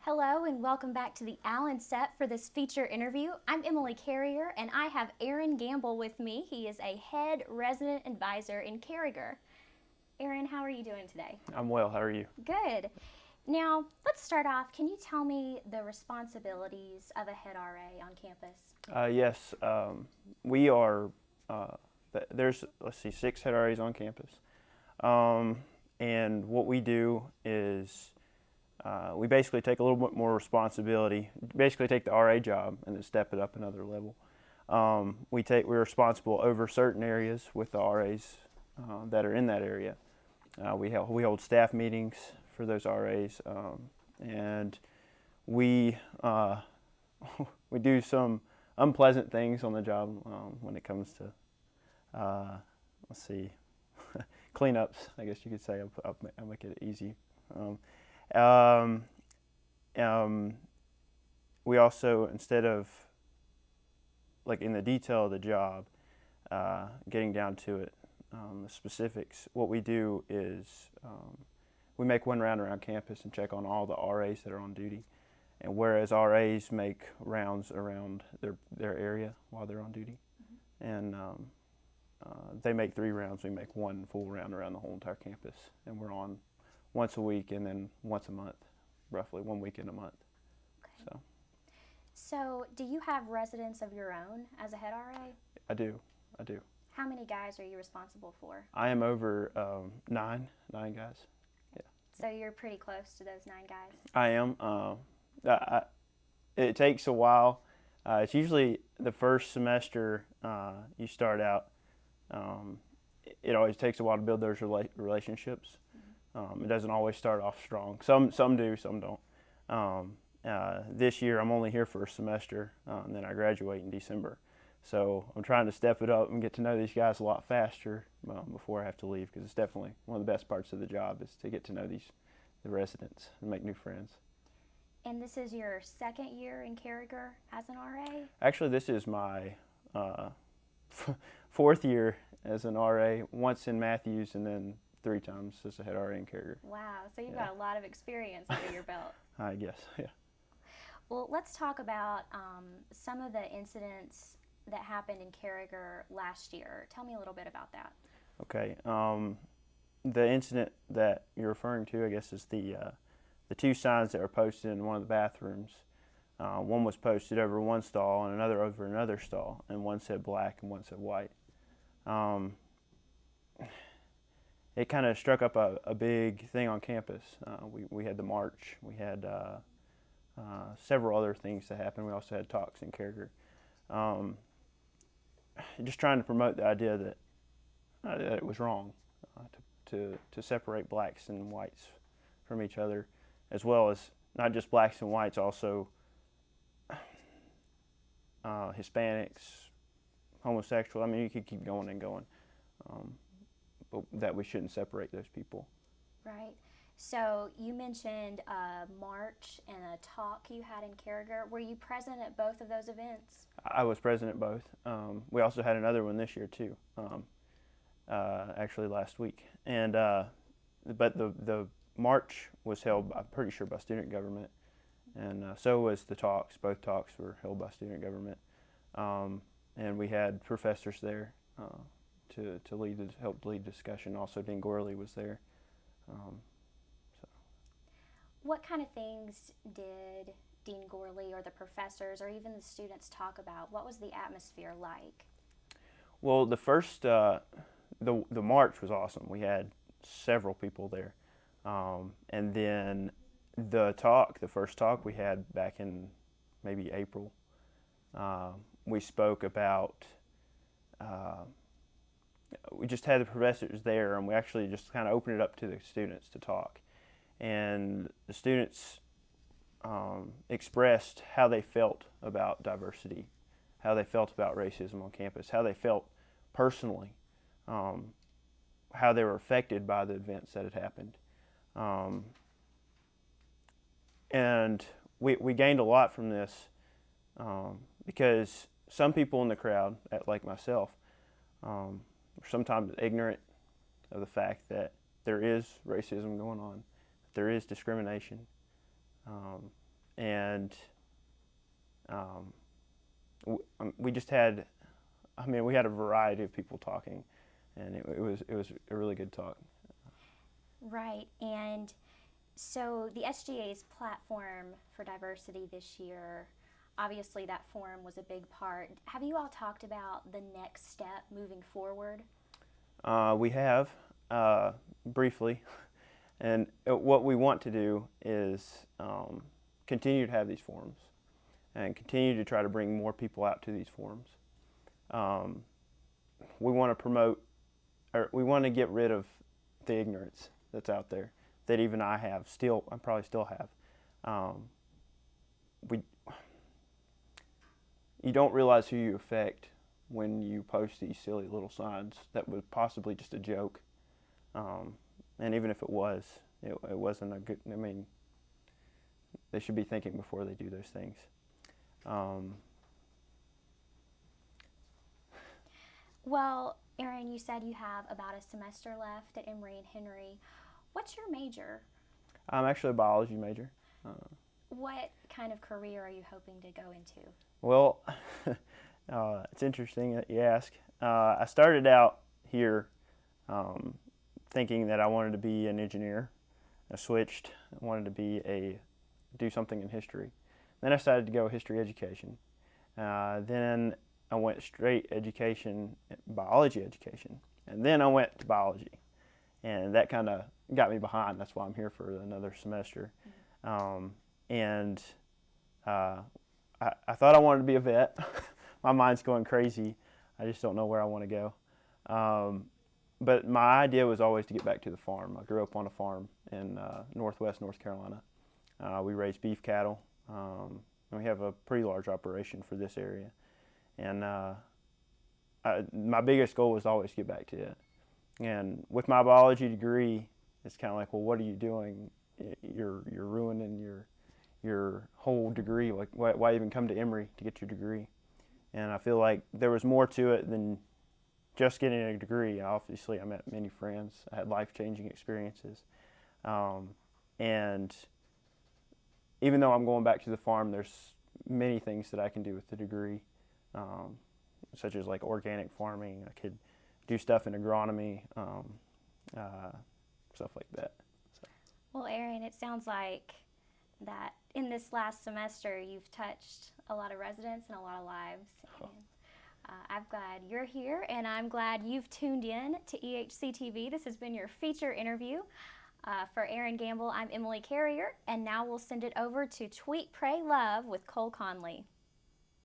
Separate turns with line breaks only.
Hello and welcome back to the Allen Set for this feature interview. I'm Emily Carrier and I have Aaron Gambill with me. He is a head resident advisor in Carriger. Aaron, how are you doing today?
I'm well. How are you?
Good. Now, let's start off. Can you tell me the responsibilities of a head RA on campus?
Yes, we are. There's 6 head RAs on campus, and what we do is we basically take a little bit more responsibility. Basically, take the RA job and then step it up another level. We're responsible over certain areas with the RAs that are in that area. We hold staff meetings for those RAs, and we we do some unpleasant things on the job when it comes to cleanups. I guess you could say. I'll make it easy. We also, instead of like in the detail of the job, getting down to it, the specifics, what we do is we make one round around campus and check on all the RAs that are on duty. And whereas RAs make rounds around their area while they're on duty, and they make 3 rounds, we make 1 full round around the whole entire campus. And we're on once a week and then once a month, roughly 1 weekend a month.
Okay. So do you have residents of your own as a head RA?
I do.
How many guys are you responsible for?
I am over 9 guys. Yeah.
So you're pretty close to those 9 guys?
I am. It takes a while. It's usually the first semester you start out. It always takes a while to build those relationships. It doesn't always start off strong. Some do, some don't. This year I'm only here for a semester, and then I graduate in December. So I'm trying to step it up and get to know these guys a lot faster before I have to leave, because it's definitely one of the best parts of the job is to get to know the residents and make new friends.
And this is your 2nd year in Carriger as an RA?
Actually, this is my 4th year as an RA, once in Matthews and then 3 times as a head RA in Carriger.
Wow, so you've got a lot of experience under your belt.
I guess, yeah.
Well, let's talk about some of the incidents that happened in Carriger last year. Tell me a little bit about that.
Okay. The incident that you're referring to, I guess, is the 2 signs that were posted in one of the bathrooms. One was posted over one stall and another over another stall, and one said black and one said white. It kind of struck up a big thing on campus. We had the march. We had several other things that happened. We also had talks in Carriger. Just trying to promote the idea that it was wrong to separate blacks and whites from each other, as well as not just blacks and whites, also Hispanics, homosexual. I mean, you could keep going and going, but that we shouldn't separate those people.
Right. So you mentioned a march and a talk you had in Carriger. Were you present at both of those events?
I was present at both. We also had another one this year too, actually last week. And but the march was held, I'm pretty sure, by student government, and so was the talks. Both talks were held by student government, and we had professors there to help lead discussion. Also, Dean Gorley was there.
What kind of things did Dean Gorley or the professors or even the students talk about? What was the atmosphere like?
Well, the first, the march was awesome. We had several people there. And then the first talk we had back in maybe April, we spoke about, we just had the professors there, and we actually just kind of opened it up to the students to talk. And the students expressed how they felt about diversity, how they felt about racism on campus, how they felt personally, how they were affected by the events that had happened. And we gained a lot from this because some people in the crowd, like myself, were sometimes ignorant of the fact that there is racism going on, that there is discrimination, and we just had, we had a variety of people talking, and it was a really good talk.
Right, and so the SGA's platform for diversity this year, obviously that forum was a big part. Have you all talked about the next step moving forward?
We have, briefly, and what we want to do is continue to have these forums and continue to try to bring more people out to these forums. We want to promote, or we want to get rid of the ignorance that's out there that even I probably still have. You don't realize who you affect when you post these silly little signs that was possibly just a joke. And even if it was, it wasn't a good, they should be thinking before they do those things.
Well, Aaron, you said you have about a semester left at Emory and Henry. What's your major?
I'm actually a biology major.
What kind of career are you hoping to go into?
Well, it's interesting that you ask. I started out here thinking that I wanted to be an engineer. I switched. I wanted to do something in history. Then I decided to go history education. Then I went straight education, biology education, and then I went to biology, and that kind of got me behind. That's why I'm here for another semester. And I thought I wanted to be a vet. My mind's going crazy. I just don't know where I want to go. But my idea was always to get back to the farm. I grew up on a farm in northwest North Carolina. We raise beef cattle, and we have a pretty large operation for this area. And my biggest goal was to always get back to it. And with my biology degree, it's kind of like, well, what are you doing? You're ruining your whole degree. Like, why even come to Emory to get your degree? And I feel like there was more to it than just getting a degree. Obviously, I met many friends. I had life-changing experiences. And even though I'm going back to the farm, there's many things that I can do with the degree, such as like organic farming. I could do stuff in agronomy, stuff like that. So.
Well, Aaron, it sounds like that in this last semester you've touched a lot of residents and a lot of lives.
Oh.
And, I'm glad you're here, and I'm glad you've tuned in to EHCtv. This has been your feature interview. For Aaron Gambill, I'm Emily Carrier, and now we'll send it over to Tweet, Pray, Love with Cole Conley.